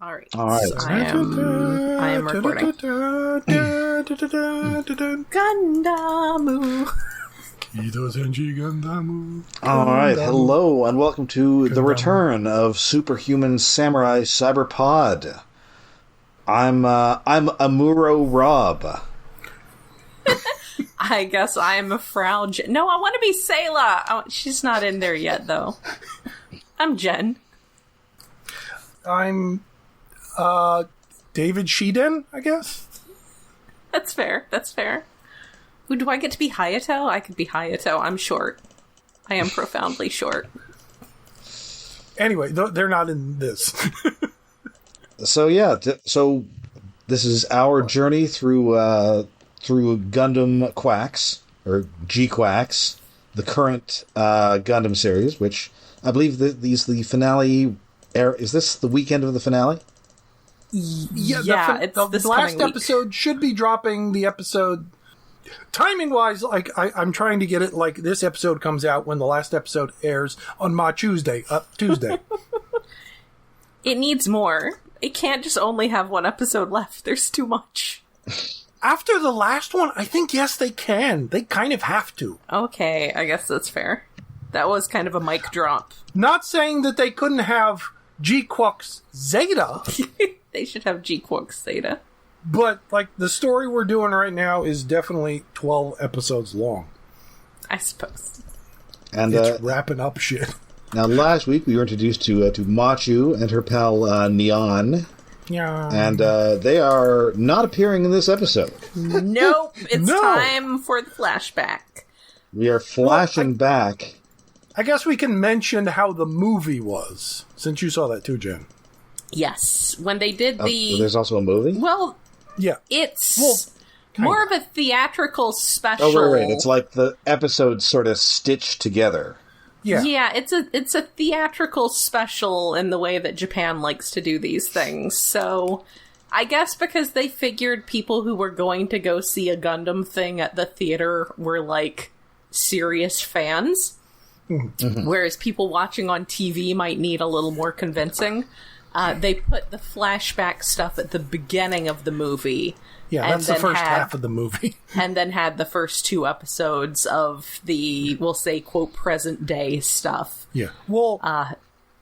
All right. I am recording. Gundam. All right. Hello and welcome to the return of Superhuman Samurai Syber Pod. I'm Amuro Rob. I guess I'm Frau Jen. No, I want to be Sayla. Oh, she's not in there yet, though. I'm Jen. I'm David Sheeden, I guess. That's fair. Who do I get to be? Hayato? I could be Hayato. I'm short. I am profoundly short. Anyway, they're not in this. So this is our journey through Gundam Quacks, or GQuuuuuX, the current Gundam series, which I believe the finale. Is this the weekend of the finale? Yeah, it's the this last week. episode should be dropping the episode. Timing-wise, like, I'm trying to get it, like, this episode comes out when the last episode airs on Tuesday. It needs more. It can't just only have one episode left. There's too much. After the last one, I think, yes, they can. They kind of have to. Okay, I guess that's fair. That was kind of a mic drop. Not saying that they couldn't have GQuuuuuX Zeta. They should have GQuuuuuX Zeta. But, like, the story we're doing right now is definitely 12 episodes long. I suppose. And it's wrapping up shit. Now, last week we were introduced to Machu and her pal Neon. Yeah. And they are not appearing in this episode. Nope. It's time for the flashback. We are flashing back. I guess we can mention how the movie was, since you saw that too, Jen. Yes. When they did So there's also a movie? Well, yeah. It's more of a theatrical special. Oh, right. It's like the episodes sort of stitched together. Yeah. Yeah, it's a theatrical special in the way that Japan likes to do these things. So, I guess because they figured people who were going to go see a Gundam thing at the theater were, like, serious fans. Mm-hmm. Whereas people watching on TV might need a little more convincing. They put the flashback stuff at the beginning of the movie. Yeah, that's the first half of the movie. And then had the first two episodes of the, we'll say, quote, present day stuff. Yeah. Well,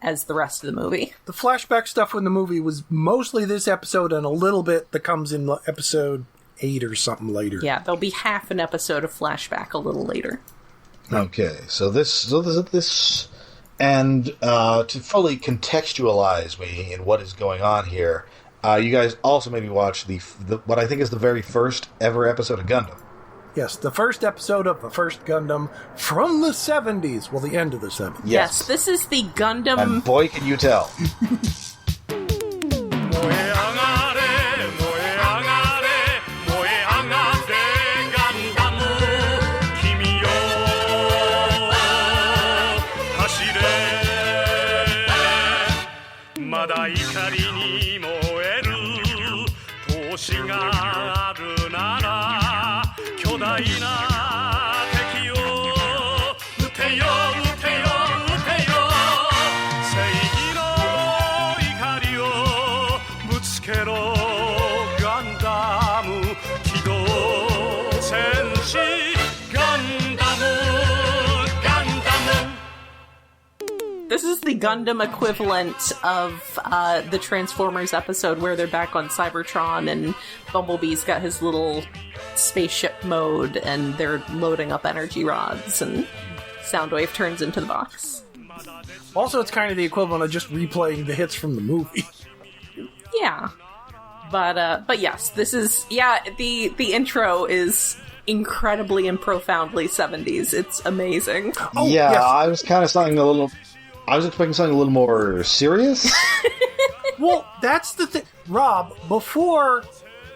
as the rest of the movie. The flashback stuff in the movie was mostly this episode and a little bit that comes in episode 8 or something later. Yeah, there'll be half an episode of flashback a little later. Okay, so this, and to fully contextualize me in what is going on here, you guys also maybe watch the what I think is the very first ever episode of Gundam. Yes, the first episode of the first Gundam from the 70s. Well, the end of the 70s. Yes, this is the Gundam... And boy, can you tell. This is the Gundam equivalent of the Transformers episode where they're back on Cybertron and Bumblebee's got his little spaceship mode and they're loading up energy rods and Soundwave turns into the box. Also, it's kind of the equivalent of just replaying the hits from the movie. Yeah. But yes, this is, the intro is incredibly and profoundly 70s. It's amazing. Oh, yeah, yes. I was expecting something a little more serious. Well, that's the thing. Rob, before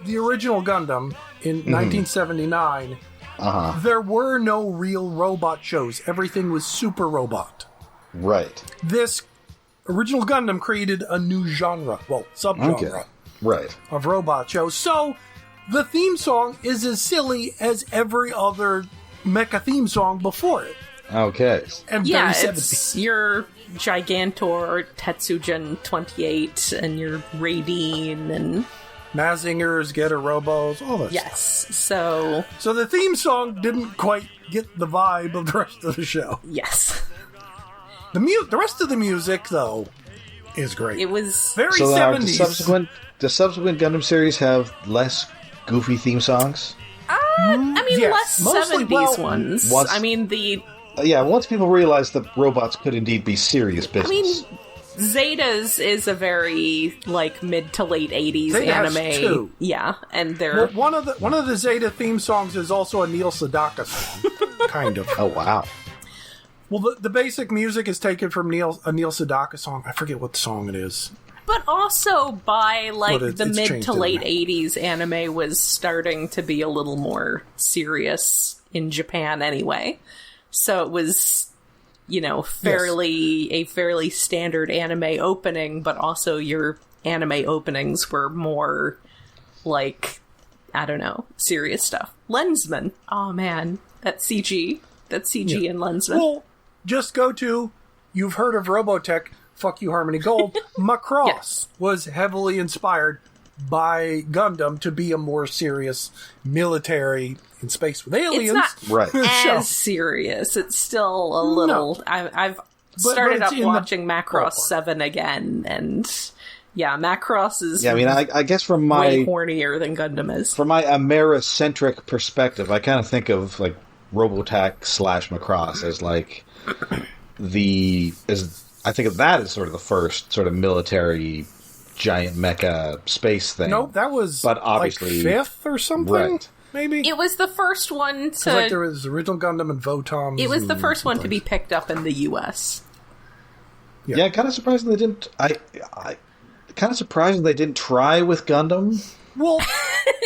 the original Gundam in 1979, there were no real robot shows. Everything was Super Robot. Right. This original Gundam created a new genre, subgenre of robot shows. So, the theme song is as silly as every other mecha theme song before it. Okay. And Yeah, very it's 70s. your Gigantor, Tetsujin 28, and your Raideen, and Mazingers, Getter Robos, all this. yes, so So the theme song didn't quite get the vibe of the rest of the show. yes, The rest of the music, though, is great. it was Very So 70s. the subsequent Gundam series have less goofy theme songs? I mean, yes, less mostly, 70s well, ones. once- I mean, the Yeah, once people realized that robots could indeed be serious business. Zeta's is a very, like, mid to late 80s Zeta has anime. two. Yeah, and they're... Well, one of the Zeta theme songs is also a Neil Sedaka song, kind of. Oh, wow. Well, the basic music is taken from a Neil Sedaka song. I forget what song it is. But also by, like, But the it's mid changed, to isn't late it? 80s, anime was starting to be a little more serious in Japan anyway. So it was, you know, a fairly standard anime opening, but also your anime openings were more, like, I don't know, serious stuff. Lensman. Oh, man. That CG in Lensman. Well, just go to, you've heard of Robotech, fuck you Harmony Gold, Macross Yes. was heavily inspired by Gundam to be a more serious military in space with aliens. It's not Right. show. as serious. It's still a little... I've started it's up in the watching Macross ballpark. 7 again, and yeah, Macross is Yeah, I mean, I guess from way my hornier than Gundam is. from my Americentric perspective, I kind of think of like Robotech / Macross as like I think of that as sort of the first sort of military giant mecha space thing. Nope, that was But obviously- like fifth or something, Right. maybe? It was the first one to... Like there was original Gundam and Votoms. It was the and first one to something. be picked up in the U.S. Yeah, kind of surprising they didn't. I kind of surprising they didn't try with Gundam. Well,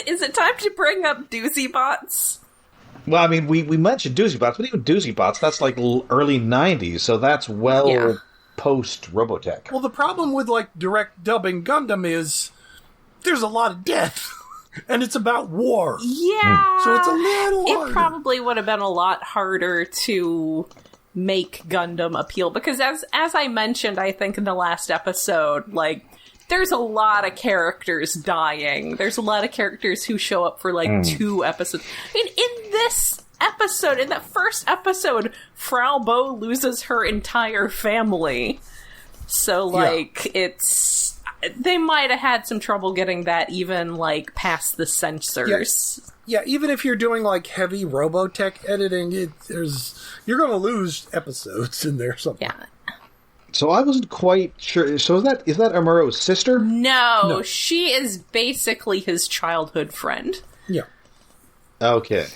Is it time to bring up Doozy Bots? Well, I mean, we mentioned Doozy Bots, but even Doozy Bots, that's like early '90s, so that's Yeah. post Robotech. well, the problem with like direct dubbing Gundam is there's a lot of death, and it's about war. Yeah. So it's a little harder. It probably would have been a lot harder to make Gundam appeal, because as I mentioned, I think in the last episode, like, there's a lot of characters dying. There's a lot of characters who show up for like 2 episodes. I mean, in this episode, in that first episode, Frau Bo loses her entire family. So, like, they might have had some trouble getting that even, like, past the censors. Yeah, even if you're doing like heavy Robotech editing, you're going to lose episodes in there somewhere. Yeah. So I wasn't quite sure. So is that Amuro's sister? No, she is basically his childhood friend. Yeah. Okay,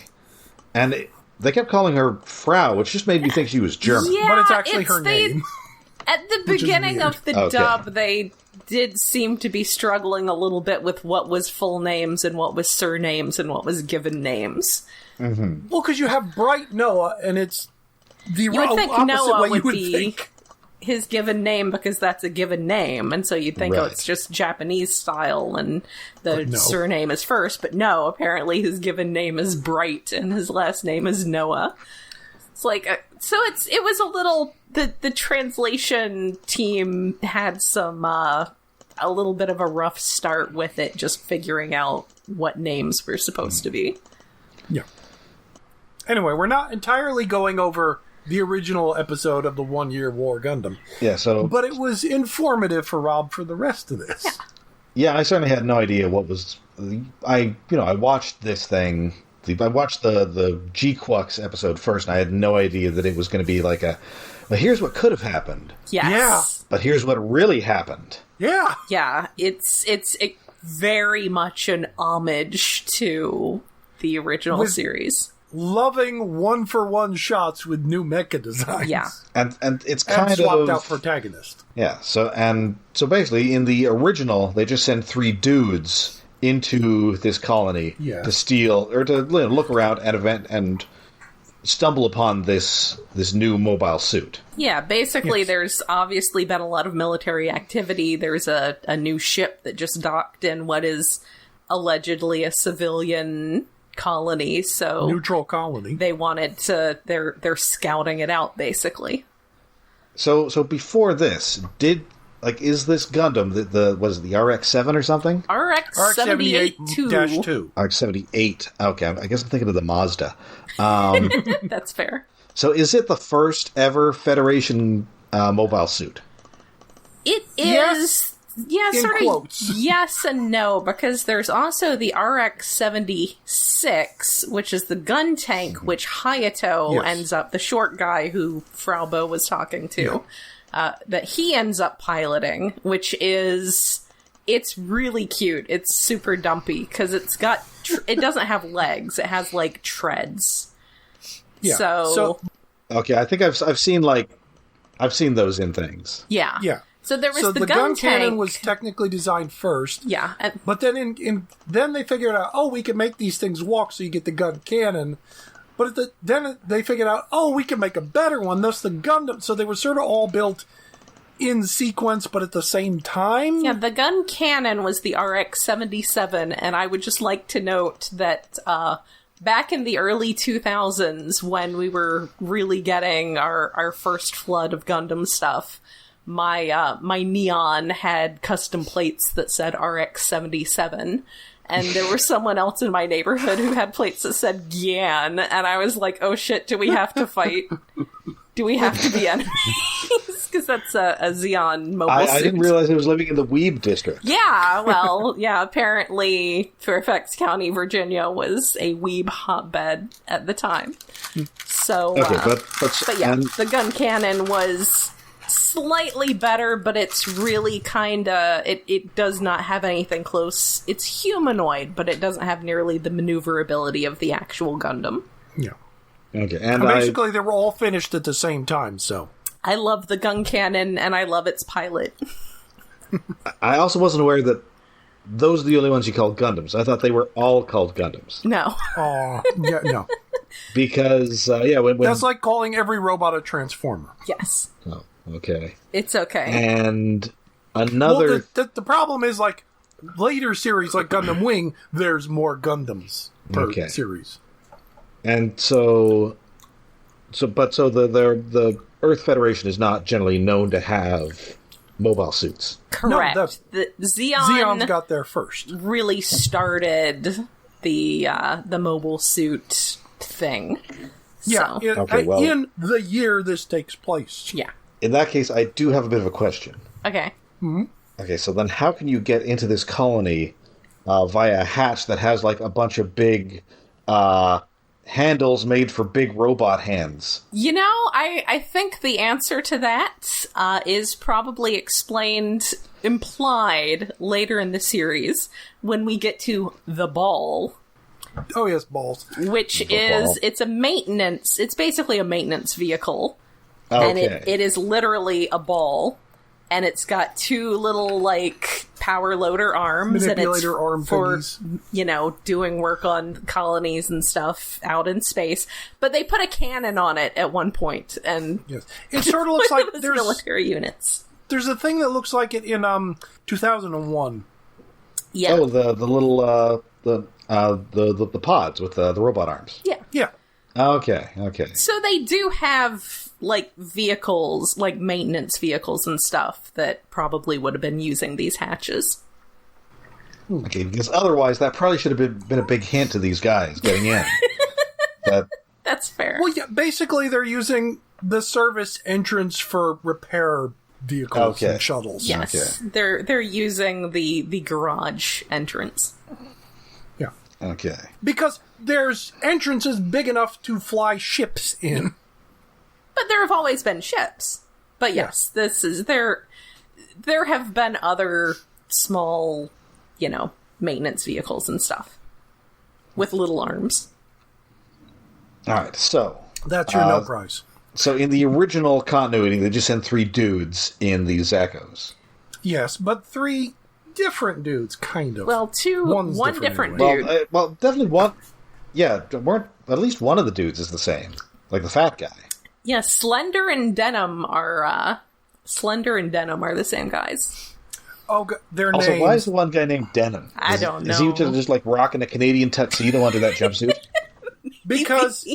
and they kept calling her Frau, which just made me think she was German. Yeah, But it's actually her name. At the Which is beginning weird. of the Okay. dub, they did seem to be struggling a little bit with what was full names and what was surnames and what was given names. Well, because you have Bright Noah, and it's the You would think opposite Noah way you would would be think. his given name because that's a given name, and so you'd think, oh, Right. it's just Japanese style and the But no. surname is first, but no, apparently his given name is Bright and his last name is Noah. It's like, it was a little, the translation team had some, a little bit of a rough start with it, just figuring out what names were supposed to be. Yeah. Anyway, we're not entirely going over the original episode of the 1 Year War Gundam, Yeah. So but it was informative for Rob for the rest of this. yeah, I certainly had no idea what was. I watched this thing. I watched the GQuuuuuX episode first, and I had no idea that it was going to be like well, here's what could have happened, Yes. but here's what really happened. Yeah. Yeah, it's very much an homage to the original With- series. Loving one-for-one shots with new mecha designs. Yeah. And it's And kind swapped of out protagonist. yeah. So basically, in the original, they just send 3 dudes into this colony Yeah. to steal or to look around and stumble upon this new mobile suit. Yeah, basically Yes. there's obviously been a lot of military activity. There's a new ship that just docked in what is allegedly a civilian colony, so neutral colony. They wanted to. They're scouting it out, basically. So before this, is this Gundam the was it the RX-7 or something? RX-78-2. RX-78. Okay, I guess I'm thinking of the Mazda. That's fair. So is it the first ever Federation mobile suit? It is. Yes. Yeah, in sort quotes. of yes and no, because there's also the RX-76, which is the gun tank, which Hayato ends up, the short guy who Frau Bo was talking to, that he ends up piloting, which is, it's really cute. It's super dumpy, because it's got, it doesn't have legs, it has, like, treads. Yeah. So okay, I think I've seen those in things. Yeah. Yeah. So there was the gun cannon was technically designed first. Yeah. But then then they figured out, we can make these things walk so you get the gun cannon. But then they figured out, we can make a better one, thus the Gundam. So they were sort of all built in sequence, but at the same time. Yeah, the gun cannon was the RX-77, and I would just like to note that back in the early 2000s, when we were really getting our first flood of Gundam stuff, my Neon had custom plates that said RX-77, and there was someone else in my neighborhood who had plates that said Gian, and I was like, oh shit, do we have to fight? Do we have to be enemies? Because that's a Xeon mobile suit. I didn't realize it was living in the Weeb district. Yeah, well, yeah, apparently Fairfax County, Virginia was a Weeb hotbed at the time. So, okay, but yeah, the gun cannon was slightly better, but it's really kinda, it does not have anything close. It's humanoid, but it doesn't have nearly the maneuverability of the actual Gundam. Yeah. Okay, and basically they were all finished at the same time, so. I love the gun cannon, and I love its pilot. I also wasn't aware that those are the only ones you called Gundams. I thought they were all called Gundams. No. Yeah, no. Because, when... That's like calling every robot a Transformer. Yes. Oh, okay. It's okay. And another... Well, the problem is, like, later series like Gundam Wing, there's more Gundams per series. And the Earth Federation is not generally known to have mobile suits. Correct. No, the Xeon's got there first. Really started the mobile suit thing. Yeah, so. In the year this takes place. Yeah. In that case, I do have a bit of a question. Okay. Mm-hmm. Okay, so then how can you get into this colony via a hatch that has like a bunch of big handles made for big robot hands? You know, I think the answer to that is probably implied later in the series when we get to the ball. Oh yes, balls. It's basically a maintenance vehicle. Okay. And it is literally a ball. And it's got two little, like, power loader arms. Manipulator and it's arm for, thingies. Doing work on colonies and stuff out in space. But they put a cannon on it at one point, and yes. It sort of looks like there's military units. There's a thing that looks like it in 2001. Yeah. Oh, the little the pods with the robot arms. Yeah. Yeah. Okay. So they do have, like, vehicles, like maintenance vehicles and stuff that probably would have been using these hatches. Okay, because otherwise that probably should have been a big hint to these guys getting in. That's fair. Well, yeah, basically they're using the service entrance for repair vehicles and shuttles. Yes, they're using the garage entrance. Yeah. Okay. Because there's entrances big enough to fly ships in. But there have always been ships. But yes, this is there have been other small, maintenance vehicles and stuff with little arms. All right, so that's your no prize. So in the original continuity, they just sent 3 dudes in these Echoes. Yes, but 3 different dudes, kind of. Well, one different dude. Well, definitely one. Yeah, at least one of the dudes is the same, like the fat guy. Yeah, Slender and Denim are the same guys. their Also, names. why is the one guy named Denim? I don't know. Is he just like rocking a Canadian tuxedo under that jumpsuit? Because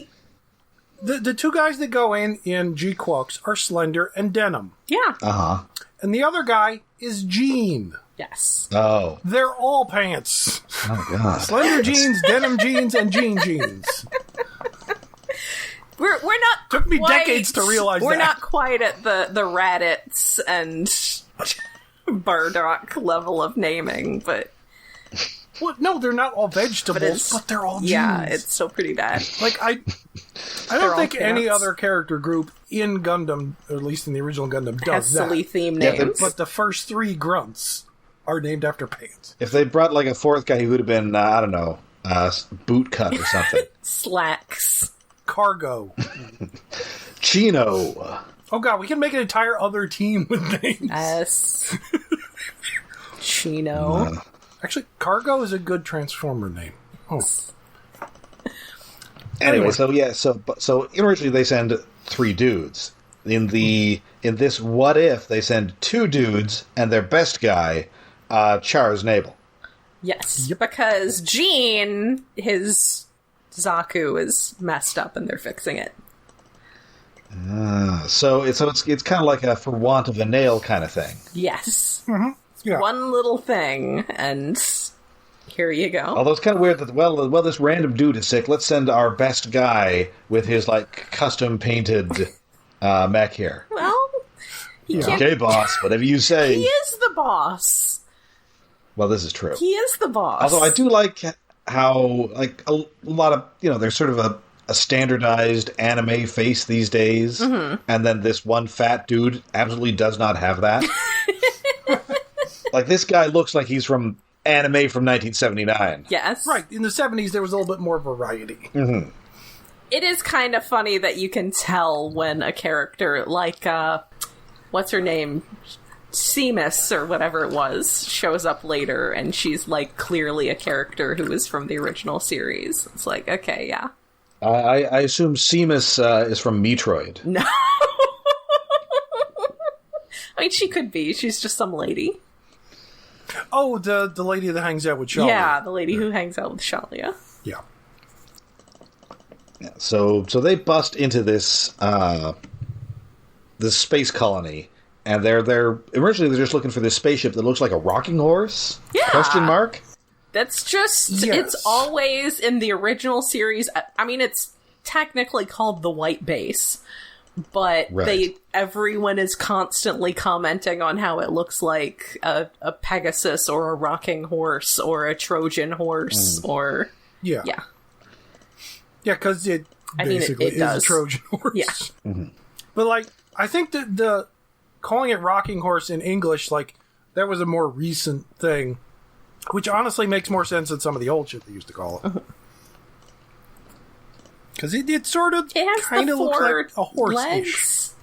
the two guys that go in GQuuuuuX are Slender and Denim. Yeah. Uh-huh. And the other guy is Jean. Yes. Oh. They're all pants. Oh, God. Slender jeans, denim jeans, and jean jeans. We're not Took me quite, decades to realize we're that. not quite at the Raditz and Bardock level of naming, but Well, no, they're not all vegetables, but they're all jeans. Yeah, it's still pretty bad. Like, I They're don't all think any pants. other character group in Gundam, or at least in the original Gundam, does Has silly that. theme Yeah, names. But the first three grunts are named after pants. If they brought like a fourth guy, he would have been, I don't know, boot cut or something. Slacks. Cargo. Chino. Oh god, we can make an entire other team with names. S. Chino. Actually, Cargo is a good Transformer name. Oh. Anyway, so originally they send 3 dudes. In this what if they send 2 dudes and their best guy, Char's Nabel. Yes, because Jean, his Zaku is messed up and they're fixing it. So it's kind of like a for want of a nail kind of thing. Yes. Mm-hmm. Yeah. One little thing, and here you go. Although it's kind of weird that well this random dude is sick. Let's send our best guy with his like custom painted mech here. Well, he can't... Okay, boss, whatever you say. He is the boss. Well, this is true. He is the boss. Although I do like how like a lot of there's sort of a standardized anime face these days, and then this one fat dude absolutely does not have that. Like, this guy looks like he's from anime from 1979. Yes. Right, in the 70s there was a little bit more variety. Mm-hmm. It is kind of funny that you can tell when a character like, what's her name? Seamus, or whatever it was, shows up later, and she's, like, clearly a character who is from the original series. It's like, okay, yeah. I assume Seamus is from Metroid. No. I mean, she could be. She's just some lady. Oh, the lady that hangs out with Shalia. Yeah, the lady who hangs out with Shalia. Yeah. Yeah, so they bust into this this space colony, and they're originally they're just looking for this spaceship that looks like a rocking horse? Yeah. Question mark? That's just, Yes. It's always in the original series. I mean, it's technically called the White Base, but Right. everyone is constantly commenting on how it looks like a Pegasus or a rocking horse or a Trojan horse or... Yeah. Yeah. Yeah, because it basically it is does. a Trojan horse. Yeah. Mm-hmm. But, like, I think that the calling it rocking horse in English, like, that was a more recent thing, which honestly makes more sense than some of the old shit they used to call it. Because it sort of It has kind the of looks four like a horse-ish. legs.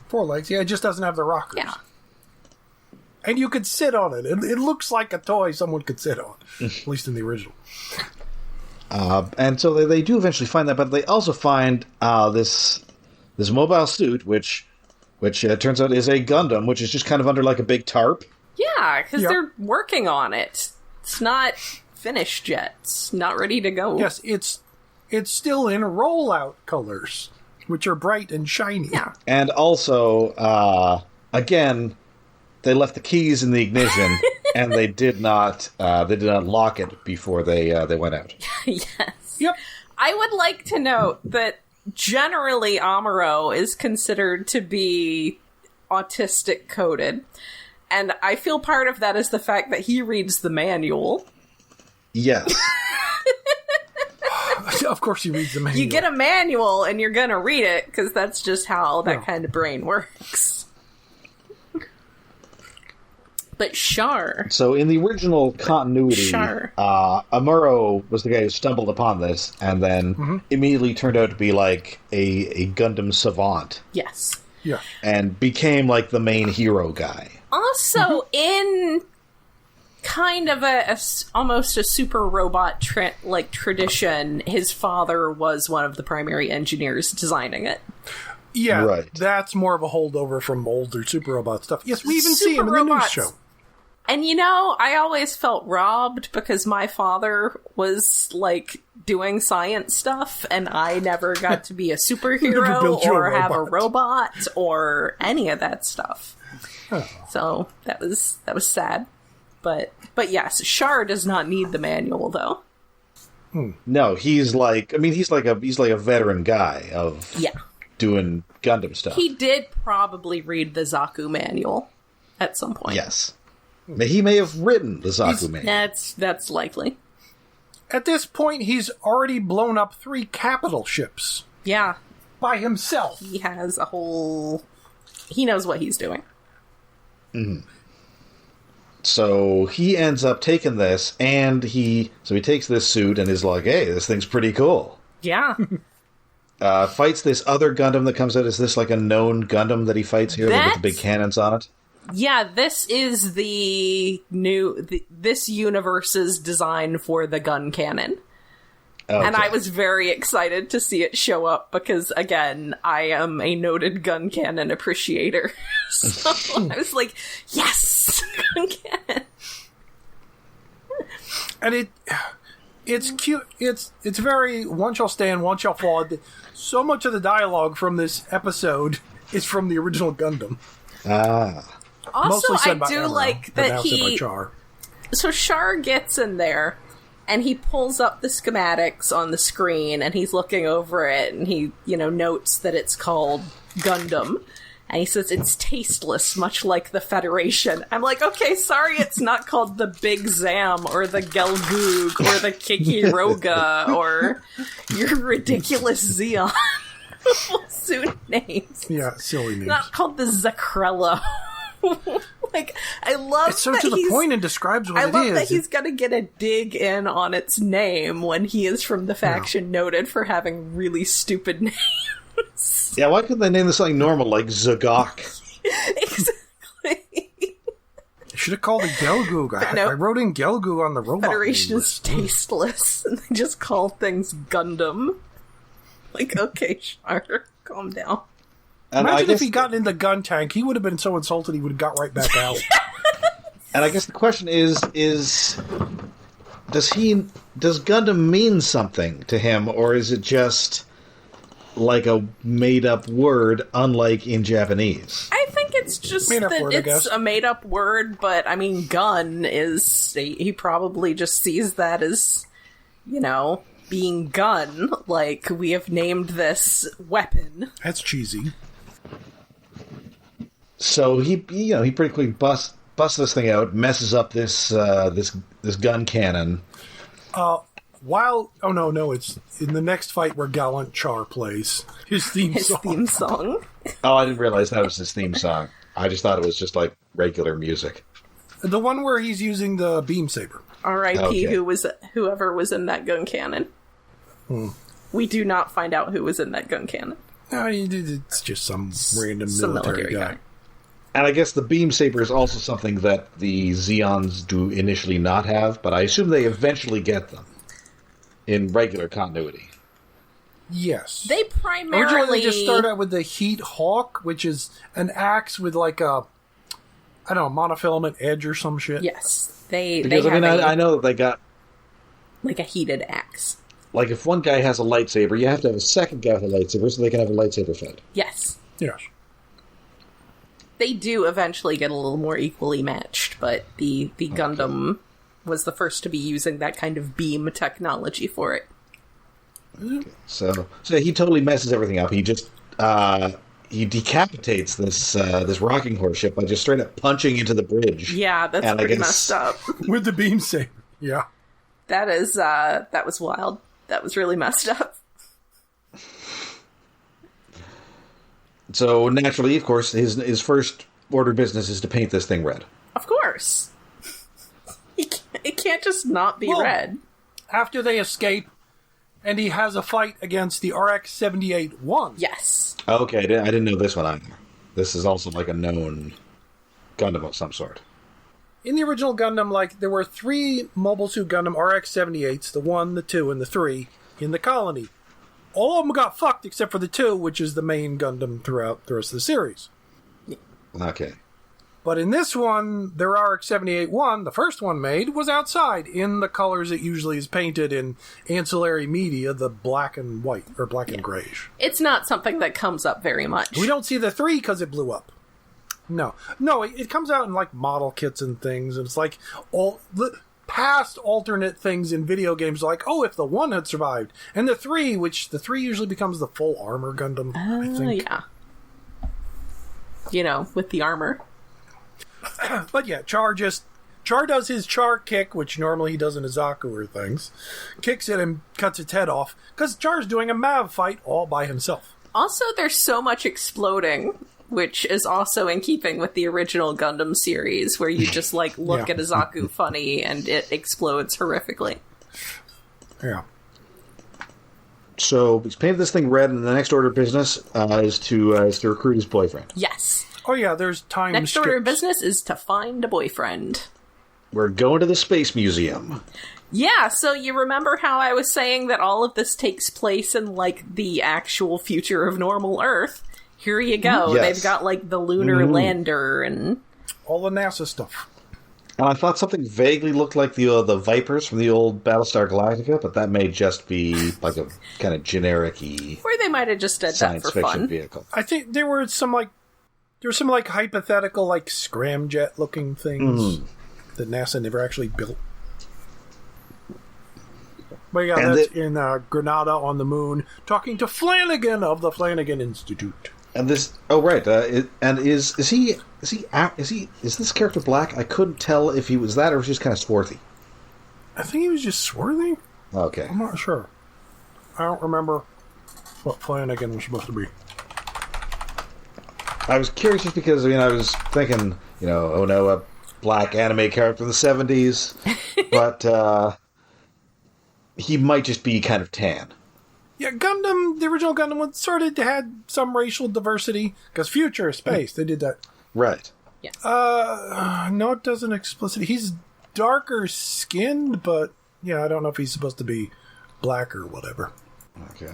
4 legs, yeah, it just doesn't have the rockers. Yeah. And you could sit on it. It looks like a toy someone could sit on, at least in the original. And so they do eventually find that, but they also find this mobile suit, which turns out is a Gundam, which is just kind of under like a big tarp. Yeah, because Yep. they're working on it. It's not finished yet. It's not ready to go. Yes, it's still in rollout colors, which are bright and shiny. Yeah. And also, again, they left the keys in the ignition, and they did not lock it before they went out. Yes. Yep. I would like to note that generally Amuro is considered to be autistic coded, and I feel part of that is the fact that he reads the manual. Yes. Of course he reads the manual. You get a manual and you're gonna read it, because that's just how that kind of brain works. But Char. So in the original continuity, Sure. Amuro was the guy who stumbled upon this, and then immediately turned out to be like a Gundam savant, Yes. Yeah. and became like the main hero guy. Also, in kind of almost a super robot tradition, his father was one of the primary engineers designing it. Yeah, Right. that's more of a holdover from older Super Robot stuff. Yes, we even see Super him in the news Robots show. And I always felt robbed because my father was, doing science stuff, and I never got to be a superhero or have a robot or any of that stuff. Oh. So that was sad. But yes, Char does not need the manual, though. No, he's like a veteran guy of doing Gundam stuff. He did probably read the Zaku manual at some point. Yes. He may have written the Zaku manual. That's likely. At this point, he's already blown up 3 capital ships. Yeah. By himself. He has a whole... He knows what he's doing. Mm-hmm. So he ends up taking this, and he takes this suit and is like, hey, this thing's pretty cool. Yeah. Fights this other Gundam that comes out. Is this like a known Gundam that he fights here with the big cannons on it? Yeah, this is this universe's design for the gun cannon. Okay. And I was very excited to see it show up because, again, I am a noted gun cannon appreciator. So I was like, yes! Gun cannon! And it's cute. It's very one shall stand, one shall fall. So much of the dialogue from this episode is from the original Gundam. Also, I do Emerald, like that So Char gets in there, and he pulls up the schematics on the screen, and he's looking over it, and he, notes that it's called Gundam. And he says it's tasteless, much like the Federation. I'm like, okay, sorry it's not called the Big Zam, or the Gelgoog, or the Kikiroga, or your ridiculous Zeon suit names. Yeah, silly names. Not called the Zacrella. I love it's so to the point and describes what it is. I love that he's going to get a dig in on its name when he is from the faction noted for having really stupid names. Yeah, why couldn't they name this something normal, like Zagok? Exactly. Should have called it Gelgoog. I wrote in Gelgoog on the robot. Federation is tasteless, and they just call things Gundam. Okay, Char, calm down. And imagine if he got in the gun tank, he would have been so insulted he would have got right back out. And I guess the question is does Gundam mean something to him, or is it just like a made-up word, unlike in Japanese? I think it's just it's a made-up word, but, gun is... He probably just sees that as, being gun. We have named this weapon. That's cheesy. So he pretty quickly busts this thing out, messes up this gun cannon. It's in the next fight where Gallant Char plays his theme song. Oh, I didn't realize that was his theme song. I just thought it was just like regular music. The one where he's using the beam saber. R.I.P. Whoever was in that gun cannon. We do not find out who was in that gun cannon. No, it's just some random military guy. And I guess the beam saber is also something that the Zeons do initially not have, but I assume they eventually get them in regular continuity. Yes. They primarily... Originally, they just start out with the Heat Hawk, which is an axe with monofilament edge or some shit. Yes. I know that they got... a heated axe. If one guy has a lightsaber, you have to have a second guy with a lightsaber so they can have a lightsaber fight. Yes. Yes. They do eventually get a little more equally matched, but the Gundam was the first to be using that kind of beam technology for it. So he totally messes everything up. He just he decapitates this rocking horse ship by just straight up punching into the bridge. Yeah, that's pretty messed up. With the beam saber. Yeah. That was wild. That was really messed up. So naturally, of course, his first order of business is to paint this thing red. Of course. It can't just not be red. After they escape, and he has a fight against the RX-78-1. Yes. Okay, I didn't know this one either. This is also like a known Gundam of some sort. In the original Gundam, there were 3 Mobile Suit Gundam RX-78s, the 1, the 2, and the 3, in the colony. All of them got fucked except for the 2, which is the main Gundam throughout the rest of the series. Okay. But in this one, their RX-78-1, the first one made, was outside in the colors it usually is painted in ancillary media, the black and white, or black and grayish. It's not something that comes up very much. We don't see the 3 because it blew up. No, it comes out in like model kits and things, and it's like all the past alternate things in video games, like, oh, if the 1 had survived, and the 3, which the 3 usually becomes the full armor Gundam, I think. Yeah. You know, with the armor. But yeah, Char does his Char kick, which normally he does in Izaku or things, kicks it and cuts its head off, because Char's doing a Mav fight all by himself. Also, there's so much exploding, which is also in keeping with the original Gundam series, where you just, like, look at Izaku funny and it explodes horrifically. Yeah. So he's painted this thing red, and the next order of business is to recruit his boyfriend. Yes. Oh yeah, there's time Next order of business is to find a boyfriend. We're going to the Space Museum. Yeah, so you remember how I was saying that all of this takes place in, like, the actual future of normal Earth? Here you go. Yes. They've got, like, the lunar lander and... all the NASA stuff. And I thought something vaguely looked like the Vipers from the old Battlestar Galactica, but that may just be like a kind of generic-y or they might have just did that science for fiction fun. vehicle. I think there were some hypothetical like scramjet looking things that NASA never actually built. But yeah, and that's in Granada on the moon, talking to Flanagan of the Flanagan Institute. And this, is this character black? I couldn't tell if he was that or was just kind of swarthy. I think he was just swarthy. Okay, I'm not sure. I don't remember what Flanagan was supposed to be. I was curious just because I was thinking, oh no, a black anime character in the 70s, but he might just be kind of tan. Yeah, Gundam, the original Gundam, sort of had some racial diversity, because future space, they did that. Right. Yes. No, it doesn't explicitly. He's darker skinned, but yeah, I don't know if he's supposed to be black or whatever. Okay.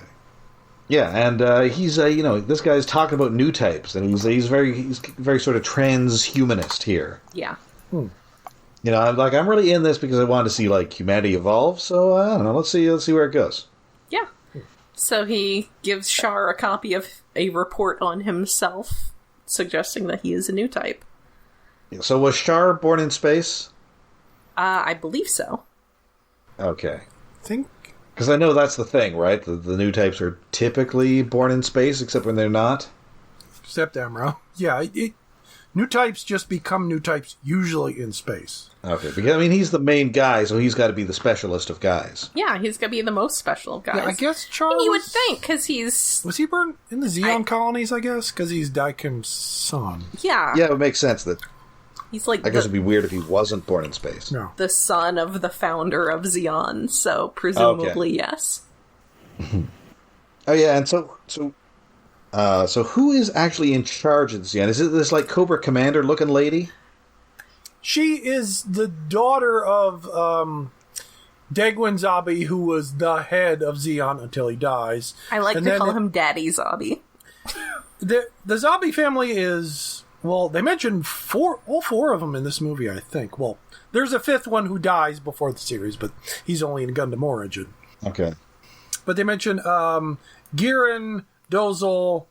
Yeah, and he's this guy's talking about new types, and he's very sort of transhumanist here. Yeah. I'm really in this because I wanted to see like humanity evolve. So I don't know. Let's see where it goes. Yeah. So he gives Char a copy of a report on himself, suggesting that he is a new type. So was Char born in space? I believe so. Okay. I think. Because I know that's the thing, right? The new types are typically born in space, except when they're not. Except Amro. Yeah, new types just become new types usually in space. Okay, because he's the main guy, so he's got to be the specialist of guys. Yeah, he's gonna be the most special of guys. Yeah, I guess Char. And you would think, because was he born in the Zeon colonies? I guess because he's Daikim's son. Yeah. Yeah, it would make sense that. He's like. I guess it'd be weird if he wasn't born in space. No. The son of the founder of Zeon, so presumably yes. Oh yeah, and so who is actually in charge of Zeon? Is it this like Cobra Commander looking lady? She is the daughter of Degwin Zabi, who was the head of Zeon until he dies. I like to call him Daddy Zabi. The Zabi family is, well, they mentioned all four of them in this movie, I think. Well, there's a fifth one who dies before the series, but he's only in Gundam Origin. Okay. But they mention Giran, Dozel,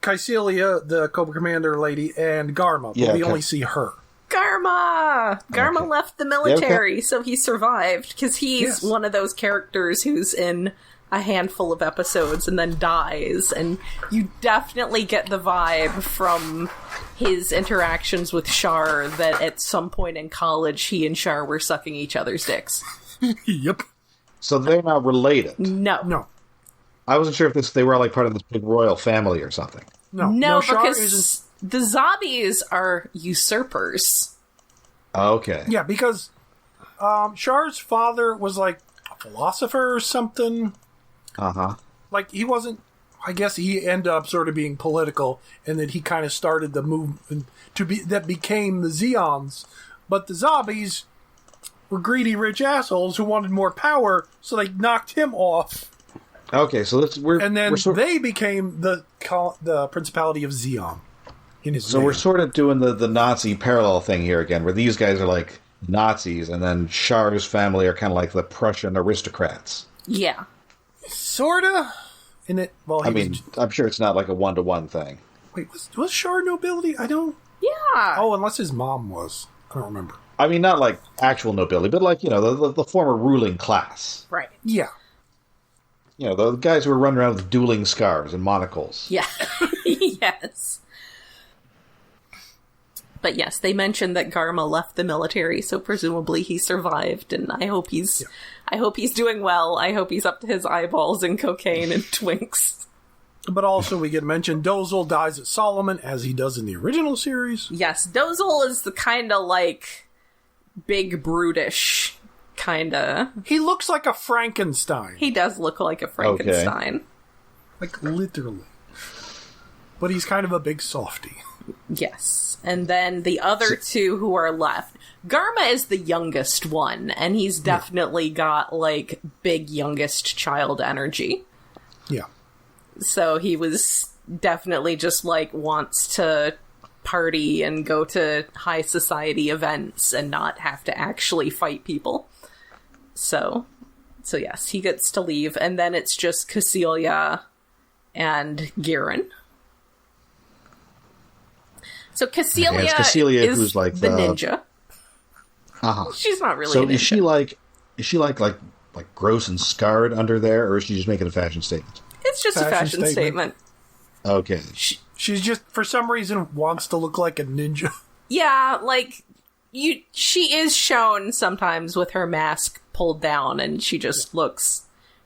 Kycelia, the Cobra Commander lady, and Garma, but we only see her. Garma left the military, so he survived, because he's one of those characters who's in a handful of episodes and then dies, and you definitely get the vibe from his interactions with Char that at some point in college he and Char were sucking each other's dicks. Yep. So they're not related? No. I wasn't sure if they were like part of this big royal family or something. No, because the Zabis are usurpers. Okay. Yeah, because Char's father was like a philosopher or something. Uh-huh. Like, he wasn't... I guess he ended up sort of being political, and then he kind of started the movement that became the Zeons. But the Zabis were greedy, rich assholes who wanted more power, so they knocked him off. Okay, so they became the Principality of Zeon. in his So name. we're sort of doing the Nazi parallel thing here again, where these guys are like Nazis, and then Char's family are kind of like the Prussian aristocrats. Yeah. Sorta. In it, well, I'm sure it's not like a one-to-one thing. Wait, was Char nobility? I don't... Yeah. Oh, unless his mom was. I don't remember. I mean, not like actual nobility, but like, the former ruling class. Right. Yeah. The guys who were running around with dueling scarves and monocles. Yeah. Yes. But yes, they mentioned that Garma left the military, so presumably he survived, and I hope he's doing well. I hope he's up to his eyeballs in cocaine and twinks. But also we get mentioned Dozle dies at Solomon, as he does in the original series. Yes, Dozle is the kind of like big brutish kind of. He looks like a Frankenstein. He does look like a Frankenstein. Okay. Like, literally. But he's kind of a big softie. Yes. And then the other two who are left. Garma is the youngest one, and he's definitely got, like, big youngest child energy. Yeah. So he was definitely just, like, wants to party and go to high society events and not have to actually fight people. So yes, he gets to leave, and then it's just Cecilia and Giran. So Cecilia is who's like the ninja. Uh-huh. She's not really. So a ninja. is she like gross and scarred under there, or is she just making a fashion statement? It's just a fashion statement. Okay. She's just, for some reason, wants to look like a ninja. Yeah, like she is shown sometimes with her mask pulled down, and she just looks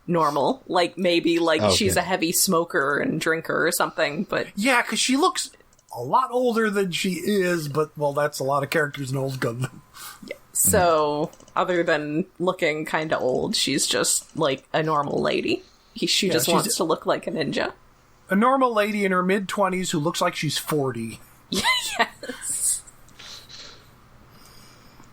normal. Like maybe she's a heavy smoker and drinker or something. But yeah, because she looks a lot older than she is, but, well, that's a lot of characters in Old Gundam. Yeah. So, other than looking kind of old, she's just, like, a normal lady. She just wants to look like a ninja. A normal lady in her mid-20s who looks like she's 40. Yes.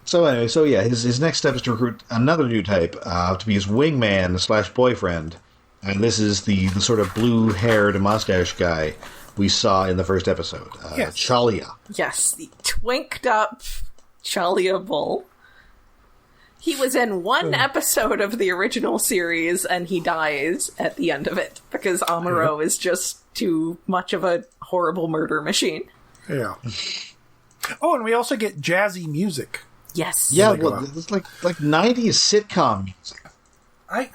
So anyway, his next step is to recruit another new type to be his wingman / boyfriend. And this is the sort of blue-haired mustache guy we saw in the first episode, Chalia. Yes, the twinked up Chalia Bull. He was in one episode of the original series, and he dies at the end of it, because Amuro is just too much of a horrible murder machine. Yeah. Oh, and we also get jazzy music. Yes. Yeah, well, it's like 90s sitcom music. I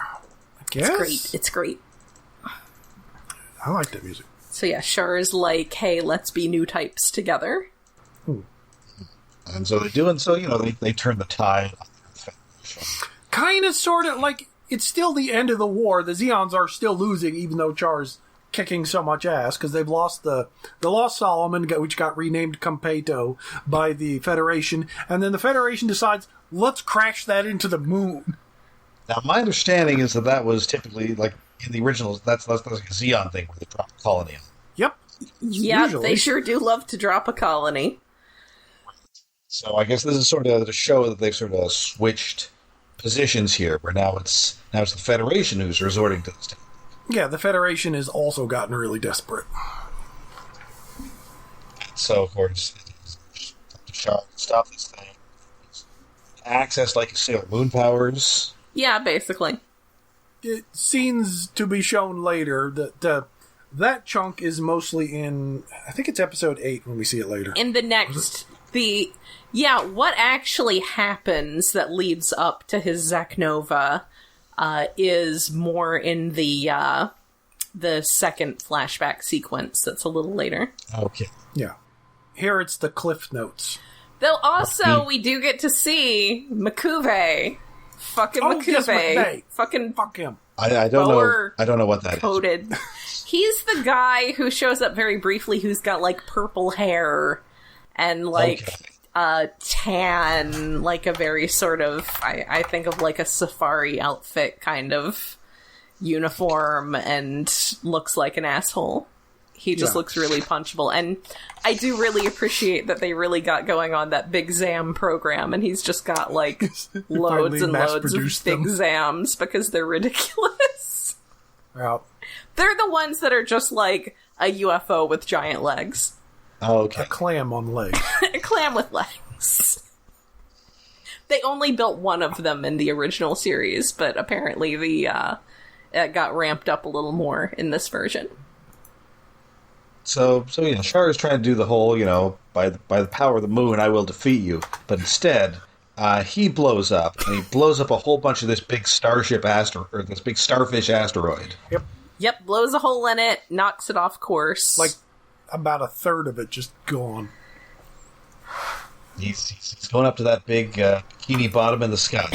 guess. It's great. I like that music. So yeah, Char is like, hey, let's be new types together. And so they're doing so, they turn the tide. Kind of, sort of, like, it's still the end of the war. The Zeons are still losing, even though Char's kicking so much ass, because they've lost the lost Solomon, which got renamed Campeto by the Federation, and then the Federation decides, let's crash that into the moon. Now, my understanding is that was typically, like, in the originals, that's like a Zeon thing where they drop a colony on. Yep. Yeah, Usually. they sure do love to drop a colony. So I guess this is sort of to show that they've sort of switched positions here, where now it's the Federation who's resorting to this. Yeah, the Federation has also gotten really desperate. So, of course, stop this thing. Access, like Sailor Moon powers. Yeah, basically. It seems to be shown later that that chunk is mostly in, I think it's episode 8 when we see it later. In the next, what actually happens that leads up to his Zaknova is more in the second flashback sequence that's a little later. Okay. Yeah. Here it's the Cliff Notes. Though also, we do get to see Makuve. Fucking Makuve. Yes, McVeigh. Fuck him. I don't know. I don't know what that coded. is. He's the guy who shows up very briefly who's got, like, purple hair and, like, tan, like a very sort of, I think of, like, a safari outfit kind of uniform, and looks like an asshole. He just looks really punchable. And I do really appreciate that they really got going on that Big Zam program, and he's just got, like, loads and loads of Big Zams, because they're ridiculous. Yeah. They're the ones that are just, like, a UFO with giant legs. Oh, okay. A clam on legs. A clam with legs. They only built one of them in the original series, but apparently it got ramped up a little more in this version. So Char is trying to do the whole, by the power of the moon, I will defeat you. But instead, he blows up, and he blows up a whole bunch of this big this big starfish asteroid. Yep, blows a hole in it, knocks it off course. Like, about a third of it just gone. He's going up to that big bikini bottom in the sky.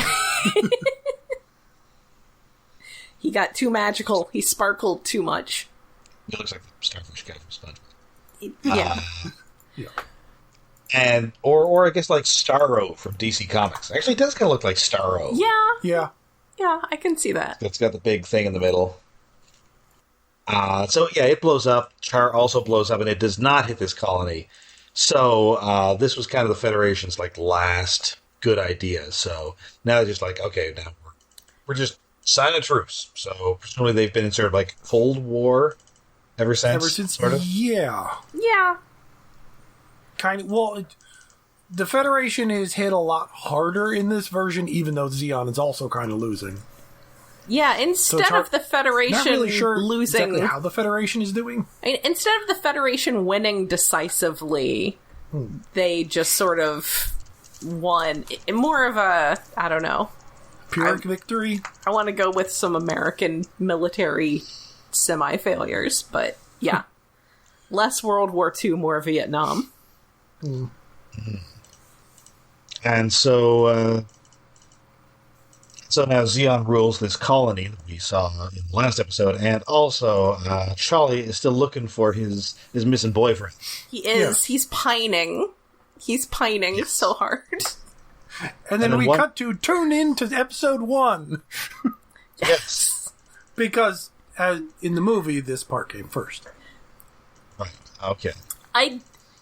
He got too magical. He sparkled too much. He looks like the starfish guy from SpongeBob. Yeah. Yeah. And or I guess like Starro from DC Comics. Actually, it does kind of look like Starro. Yeah. Yeah, I can see that. It's got the big thing in the middle. It blows up. Char also blows up, and it does not hit this colony. So this was kind of the Federation's last good idea. So now they're just like, okay, now we're just signing a truce. So presumably they've been in sort of Cold War ever since. Sort of. Yeah. Yeah. Kind of. Well, the Federation is hit a lot harder in this version, even though Zeon is also kind of losing. Yeah, instead of the Federation not really sure losing... exactly how the Federation is doing. Instead of the Federation winning decisively, they just sort of won. More of a, I don't know. Pyrrhic victory? I want to go with some American military semi-failures, but yeah. Less World War II, more Vietnam. And so now Zeon rules this colony that we saw in the last episode, and also Charlie is still looking for his missing boyfriend. He is. Yeah. He's pining. He's pining so hard. And then we cut to tune in to episode 1. Yes. Because in the movie, this part came first. Right. Okay.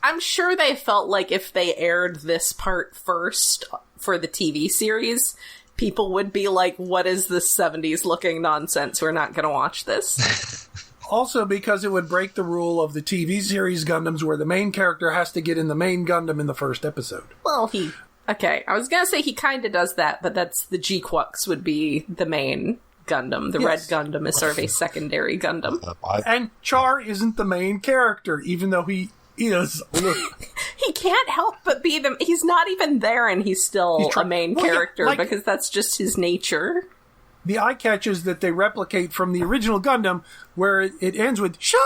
I'm sure they felt like if they aired this part first for the TV series, people would be like, what is this 70s looking nonsense? We're not going to watch this. Also because it would break the rule of the TV series Gundams where the main character has to get in the main Gundam in the first episode. Well, okay, I was going to say he kind of does that, but that's the GQuuuuuX would be the main Gundam. The Red Gundam is sort of a secondary Gundam. And Char isn't the main character, even though he is. He can't help but be them. He's not even there, and he's still a main character because that's just his nature. The eye catch is that they replicate from the original Gundam, where it ends with Sha.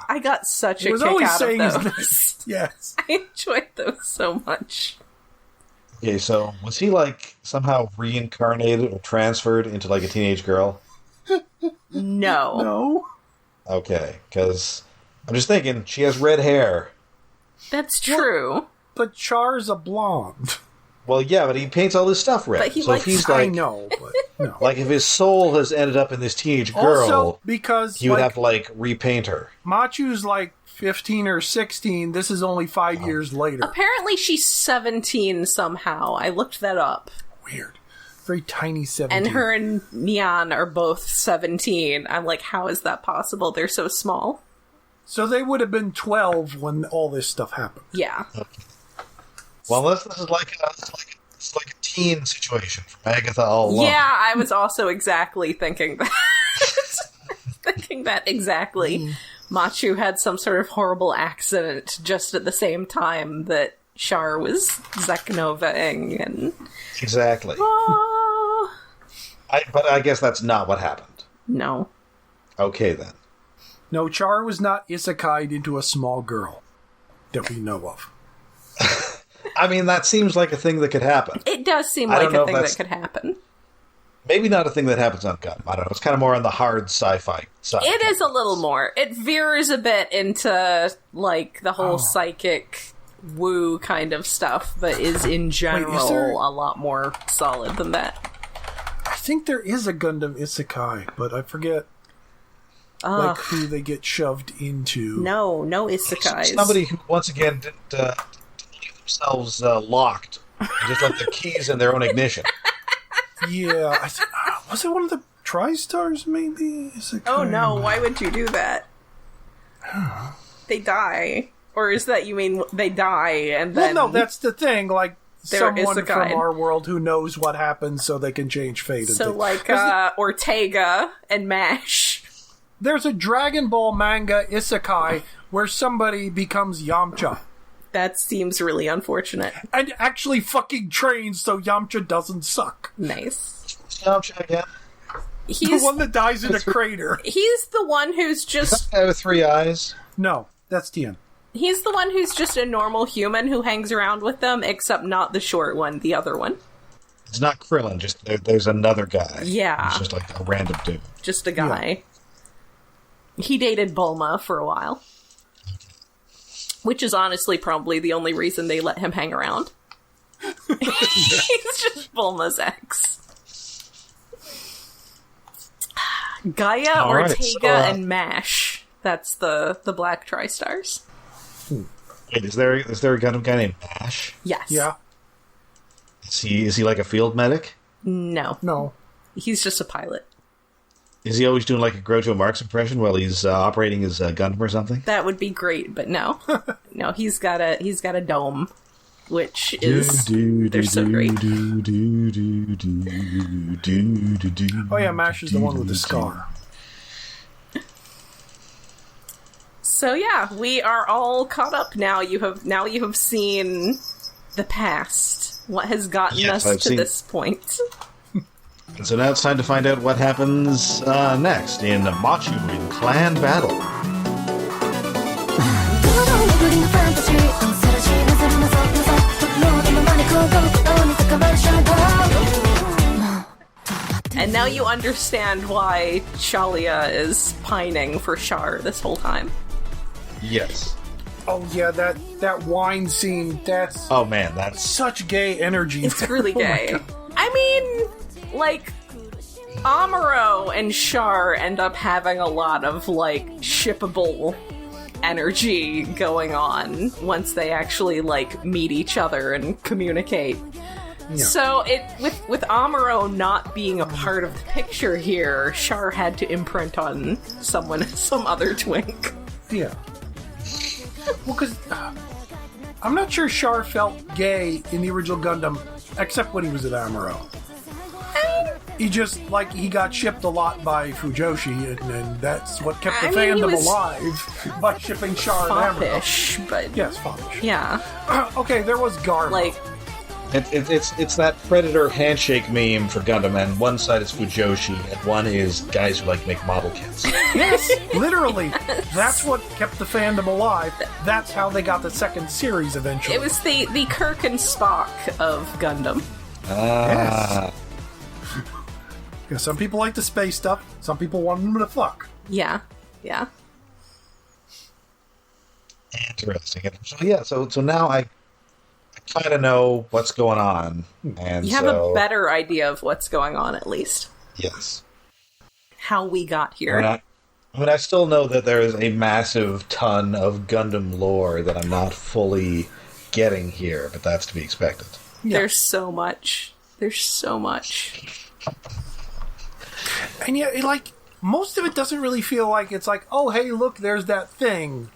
I got such a kick out of those. Yes, I enjoyed those so much. Okay, so was he somehow reincarnated or transferred into a teenage girl? No. Okay, because I'm just thinking, she has red hair. That's true. But Char's a blonde. Well, yeah, but he paints all this stuff red. But he so if he's I know, but no. If his soul has ended up in this teenage girl, also, because he would have to repaint her. Machu's 15 or 16. This is only 5 years later. Apparently she's 17 somehow. I looked that up. Weird. Very tiny 17. And her and Mian are both 17. I'm like, how is that possible? They're so small. So they would have been 12 when all this stuff happened. Yeah. Okay. Well, this is like a teen situation from Agatha all along. Yeah, I was also exactly thinking that. Thinking that exactly. Machu had some sort of horrible accident just at the same time that Char was Zeknovaing and... Exactly. Oh. But I guess that's not what happened. No. Okay, then. No, Char was not isekai'd into a small girl that we know of. I mean, that seems like a thing that could happen. It does seem like a thing that could happen. Maybe not a thing that happens on Gundam. I don't know. It's kind of more on the hard sci-fi side. It is a little more. It veers a bit into, the whole psychic woo kind of stuff, but is in general a lot more solid than that. I think there is a Gundam isekai, but I forget who they get shoved into. No isekais. Somebody who, once again, didn't leave themselves locked. Just let the keys in their own ignition. Yeah, was it one of the TriStars, maybe? Oh no, why would you do that? They die. Or is that, you mean, they die and then... Well, no, that's the thing, like, someone isekai. from our world who knows what happens so they can change fate. So, like, Ortega and MASH. There's a Dragon Ball manga isekai where somebody becomes Yamcha. That seems really unfortunate. And actually fucking trains so Yamcha doesn't suck. Nice. Yamcha again. He's the one that dies in a crater. He's the one who's just... That guy with 3 eyes? No, that's Tien. He's the one who's just a normal human who hangs around with them, except not the short one, the other one. It's not Krillin, just there's another guy. Yeah. He's just like a random dude. Just a guy. Yeah. He dated Bulma for a while. Which is honestly probably the only reason they let him hang around. He's just Bulma's ex. Gaia, All right, Ortega, and MASH. That's the Black Tri-Stars. Wait, is there a Gundam guy named MASH? Yes. Yeah. Is he like a field medic? No. No. He's just a pilot. Is he always doing like a Groucho Marx impression while he's operating his Gundam or something? That would be great, but no. No, he's got a dome, which is... they're so great. Oh yeah, MASH is the one with the scar. So yeah, we are all caught up now. You have seen the past. What has gotten us to this point. And so now it's time to find out what happens next in Machu Clan Battle. And now you understand why Shalia is pining for Char this whole time. Yes. Oh yeah, that wine scene, that's... Oh man, that's... such gay energy. It's really gay. I mean, like, Amuro and Char end up having a lot of, like, shippable energy going on once they actually, like, meet each other and communicate. Yeah. So, with Amuro not being a part of the picture here, Char had to imprint on some other twink. Yeah. Well, because I'm not sure Char felt gay in the original Gundam, except when he was at Amuro. He just, like, he got shipped a lot by Fujoshi, and that's what kept the fandom alive, by shipping Char and Amuro. Foppish, but... Yes, foppish. Yeah. Okay, there was Garma. Like... It's that Predator handshake meme for Gundam, and one side is Fujoshi, and one is guys who like make model kits. Yes, literally. That's what kept the fandom alive. That's how they got the second series eventually. It was the Kirk and Spock of Gundam. Yes. Yeah, some people like the space stuff. Some people want them to fuck. Yeah. Yeah. Interesting. So now I kind of know what's going on, and you have a better idea of what's going on, at least. Yes. How we got here. I still know that there is a massive ton of Gundam lore that I'm not fully getting here, but that's to be expected. Yeah. There's so much. And yet, like, most of it doesn't really feel like it's like, oh, hey, look, there's that thing.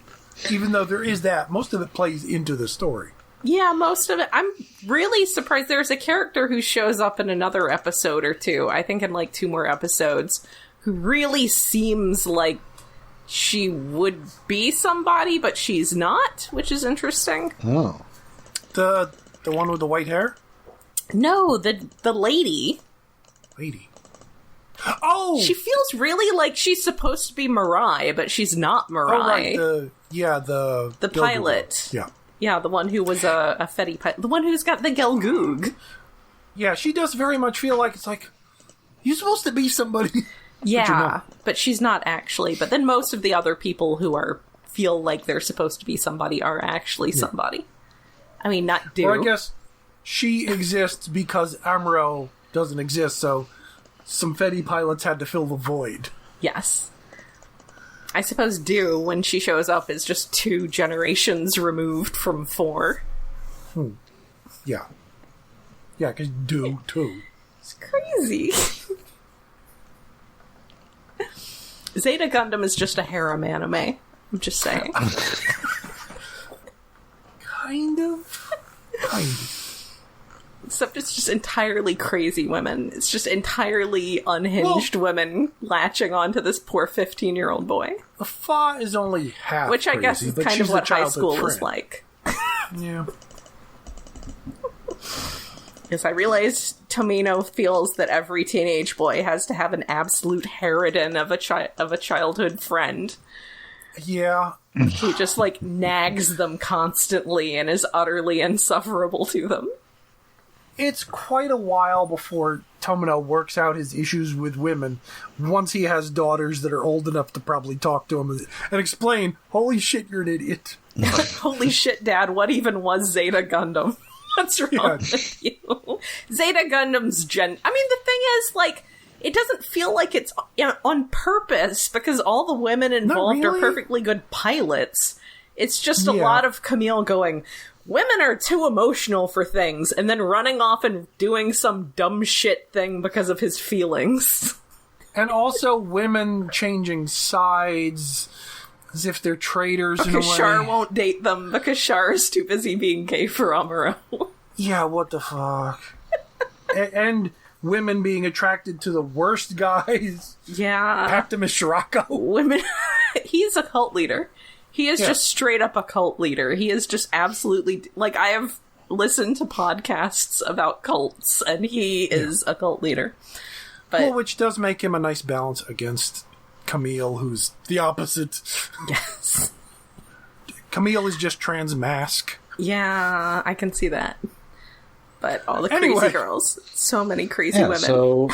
Even though there is that, most of it plays into the story. Yeah, most of it. I'm really surprised. There's a character who shows up in another episode or two, I think in like 2 more episodes, who really seems like she would be somebody, but she's not, which is interesting. Oh. The one with the white hair? No, the lady. Lady. Oh! She feels really like she's supposed to be Mirai, but she's not Mirai. Oh, right. The pilot. Yeah. Yeah, the one who was a Fetty pilot. The one who's got the Gelgoog. Yeah, she does very much feel like it's like, you're supposed to be somebody. Yeah, but she's not actually. But then most of the other people who feel like they're supposed to be somebody are actually somebody. I mean, not Do. Or I guess she exists because Amuro doesn't exist, so some Fetty pilots had to fill the void. Yes. I suppose Do, when she shows up, is just 2 generations removed from 4. Yeah. Yeah, because Do, too. It's crazy. Zeta Gundam is just a harem anime. I'm just saying. just entirely crazy women. It's just entirely unhinged women latching onto this poor 15-year-old boy. The Fa is only half Which I crazy, guess is but kind she's of what the high childhood school friend. is like. Yeah. Yes, I realize Tomino feels that every teenage boy has to have an absolute harridan of a childhood friend. Yeah. Who just, like, nags them constantly and is utterly insufferable to them. It's quite a while before Tomino works out his issues with women once he has daughters that are old enough to probably talk to him and explain, holy shit, you're an idiot. Holy shit, Dad, what even was Zeta Gundam? What's wrong with you? Zeta Gundam's I mean, the thing is, like, it doesn't feel like it's on purpose, because all the women involved are perfectly good pilots. It's just a lot of Camille going, women are too emotional for things, and then running off and doing some dumb shit thing because of his feelings. And also women changing sides as if they're traitors in a way. Because Char won't date them, because Char is too busy being gay for Amuro. Yeah, what the fuck? And women being attracted to the worst guys. Yeah. Optimus Shirako. Women. He's a cult leader. He is just straight up a cult leader. He is just absolutely... Like, I have listened to podcasts about cults, and he is a cult leader. But, well, which does make him a nice balance against Camille, who's the opposite. Yes. Camille is just trans mask. Yeah, I can see that. But all the crazy girls. So many crazy women. So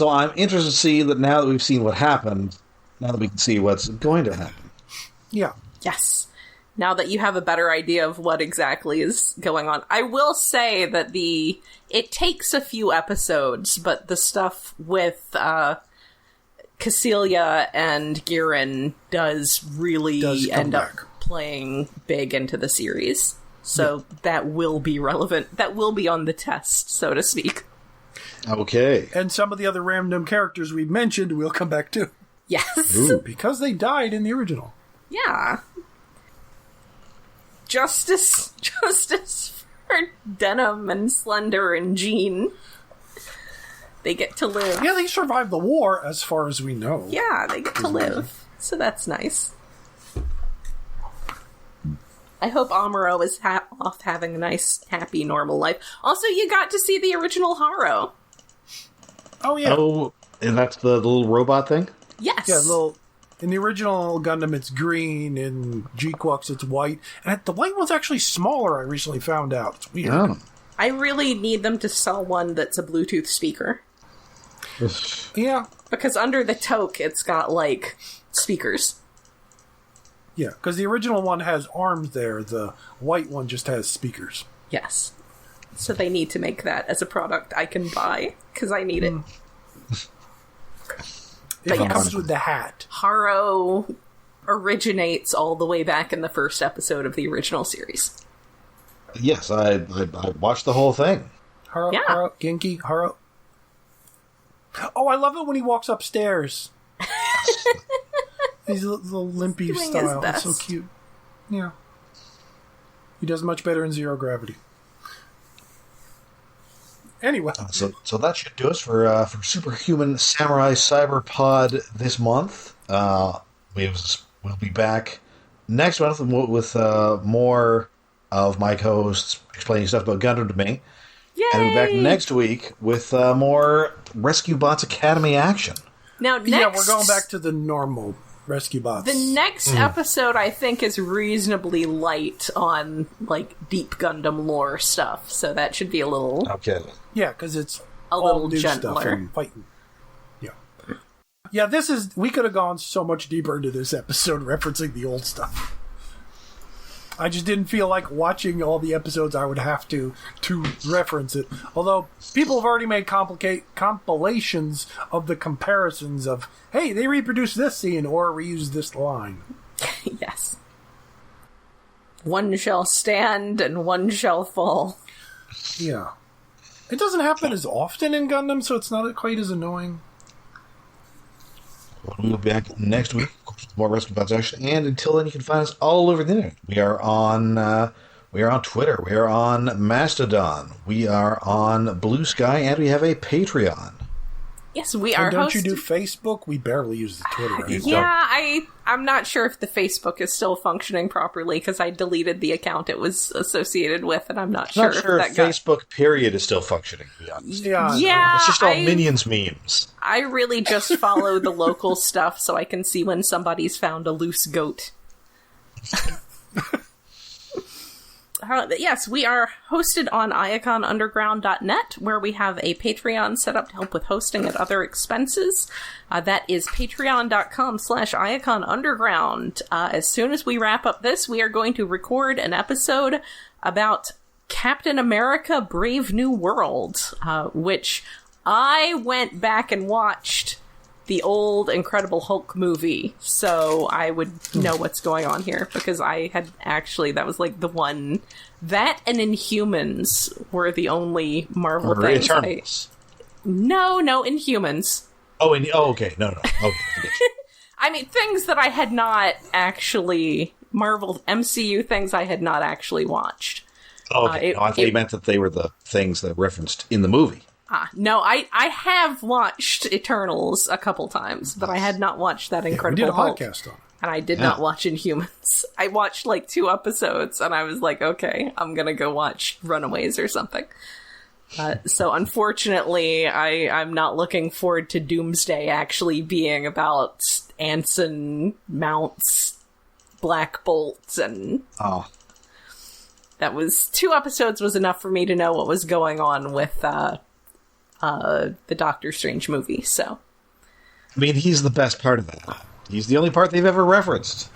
I'm interested to see that now that we've seen what happened, now that we can see what's going to happen. Yeah. Yes. Now that you have a better idea of what exactly is going on. I will say that it takes a few episodes, but the stuff with Cassilia and Girin does really end up playing big into the series. So that will be relevant. That will be on the test, so to speak. Okay. And some of the other random characters we mentioned we'll come back to. Yes. Ooh. Because they died in the original. Yeah. Justice for Denim and Slender and Jean. They get to live. Yeah, they survived the war, as far as we know. Yeah, they get to live. So that's nice. I hope Amuro is off having a nice, happy, normal life. Also, you got to see the original Haro. Oh, yeah. Oh, and that's the little robot thing? Yes. Yeah, in the original Gundam, it's green. In GQuuuuuX, it's white. And the white one's actually smaller, I recently found out. It's weird. Oh. I really need them to sell one that's a Bluetooth speaker. Yeah. Because under the toque, it's got, like, speakers. Yeah, because the original one has arms there. The white one just has speakers. Yes. So they need to make that as a product I can buy, because I need it. It comes with the hat. Haro originates all the way back in the first episode of the original series. Yes, I watched the whole thing. Haro, Yeah. Haro, Genki, Haro. Oh, I love it when he walks upstairs. He's a little limpy doing his style. It's so best. cute. Yeah. He does much better in Zero Gravity. Anyway. So that should do us for Superhuman Samurai Syber Pod this month. We'll be back next month with more of my co-hosts explaining stuff about Gundam to me. Yay! And we'll be back next week with more Rescue Bots Academy action. Now, next... Yeah, we're going back to the normal Rescue Bots. The next episode, I think, is reasonably light on, like, deep Gundam lore stuff, so that should be a little... Okay. Yeah, because it's a all little new gentler. stuff and fighting. Yeah. Yeah, we could have gone so much deeper into this episode referencing the old stuff. I just didn't feel like watching all the episodes I would have to reference it. Although, people have already made compilations of the comparisons of, hey, they reproduced this scene or reused this line. Yes. One shall stand and one shall fall. Yeah. It doesn't happen as often in Gundam, so it's not quite as annoying. We'll be back next week with more Rescue Bots action. And until then, you can find us all over the internet. We are on We are on Twitter. We are on Mastodon. We are on Blue Sky, and we have a Patreon. Yes, we are. And don't you do Facebook? We barely use the Twitter anymore. Yeah, I'm not sure if the Facebook is still functioning properly because I deleted the account it was associated with, and I'm not sure if Facebook period is still functioning, to be honest. Yeah, it's just all Minions memes. I really just follow the local stuff so I can see when somebody's found a loose goat. Yes, we are hosted on iaconunderground.net, where we have a Patreon set up to help with hosting and other expenses. That is patreon.com/iaconunderground. As soon as we wrap up this, we are going to record an episode about Captain America Brave New World, which I went back and watched the old Incredible Hulk movie, so I would know what's going on here, because I had actually, that was like the one, that and Inhumans were the only Marvel things. Eternals. No, Inhumans. Okay, no. Okay. I mean, things that I had not actually, Marvel MCU things I had not actually watched. Okay, I thought you meant that they were the things that referenced in the movie. No, I have watched Eternals a couple times, but I had not watched that Incredible Hulk. We did a podcast on it. And I did not watch Inhumans. I watched like 2 episodes, and I was like, okay, I'm gonna go watch Runaways or something. So unfortunately, I'm not looking forward to Doomsday actually being about Anson Mounts, Black Bolt, and... Oh. That was... 2 episodes was enough for me to know what was going on with, the Doctor Strange movie, so... I mean, he's the best part of that. He's the only part they've ever referenced.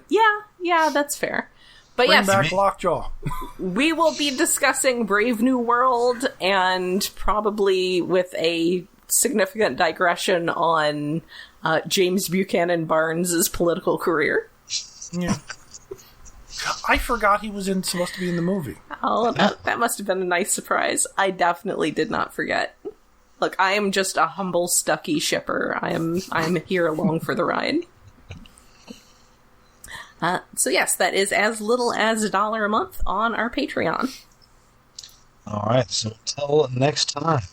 yeah, that's fair. But Bring yes, back Lockjaw. we will be discussing Brave New World, and probably with a significant digression on James Buchanan Barnes' political career. Yeah. I forgot he was supposed to be in the movie. Oh, that must have been a nice surprise. I definitely did not forget. Look, I am just a humble Stucky shipper. I'm here along for the ride. So yes, that is as little as $1 a month on our Patreon. All right, so until next time,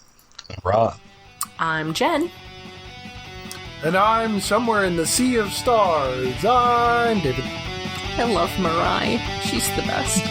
I'm Rod. I'm Jen. And I'm somewhere in the sea of stars. I'm David. I love Mirai. She's the best.